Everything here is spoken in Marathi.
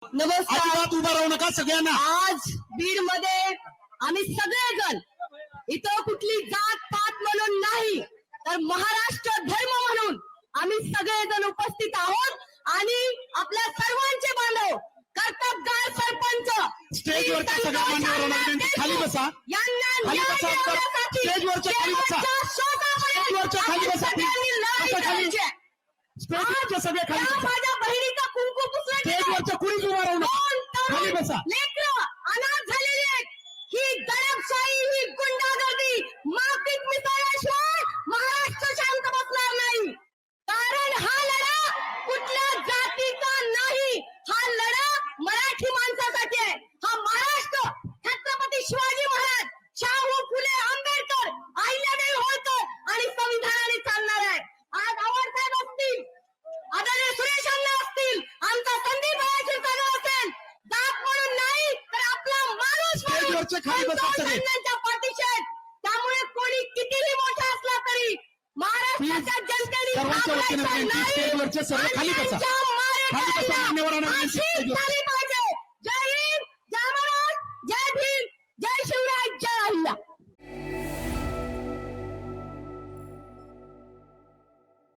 नमस्कार. अजिबात उभा राहू नका सगळ्यांना. आज बीड मध्ये आम्ही सगळेजण इथं कुठली जात पात म्हणून नाही तर महाराष्ट्र धर्म म्हणून आम्ही सगळेजण उपस्थित आहोत आणि आपल्या सर्वांचे बांधव कर्तबगार सरपंच स्टेजवरच्या सगळ्या मान्यवरांना विनंती, खाली बसा. यांना खाली न्याय बसा. मिळवण्यासाठी स्टेजवरच्या खाली बसा. स्टेजवरच्या खाली बसा. सगळ्यांनी खाली. लढायचे. स्टेजवरच्या सगळ्या खाली आज बसा. माझ्या बहिणीचा कुंकू पुसला गेला. स्टेजवरच्या कुणीच उभा राहू नका. खाली बसा. लेकरं अनाथ झालेली आहेत. ही दडपशाही, ही गुंडागर्दी मातीत मिसळल्याशिवाय महाराष्ट्र शांत बसणार नाही. कारण हा लढा कुठल्या जातीचा नाही, हा लढा मराठी माणसासाठी आहे. हा महाराष्ट्र छत्रपती शिवाजी महाराज, शाहू फुले आंबेडकर, अहिल्यादेवी होळकर आणि संविधानाने चालणार आहे. आज आव्हाडसाहेब असतील, आदरणीय सुरेश अण्णा असतील, आमचा संदीप क्षीरसागर असेल, जात म्हणून नाही तर आपला माणूस स्टेजवरचे खाली बसा सगळे. त्यांच्या पाठीशी आहेत. त्यामुळे कोणी कितीही मोठा असला तरी महाराष्ट्राच्या जनतेने सर्वांच्या वतीने घाबरायचं विनंती, नाही. स्टेजवरचे सर्व खाली बसा. आणि यांच्या खाली बसा. मारेकऱ्यांना मान्यवरांना विनंती, फाशी स्टेजवर. झाली पाहिजे.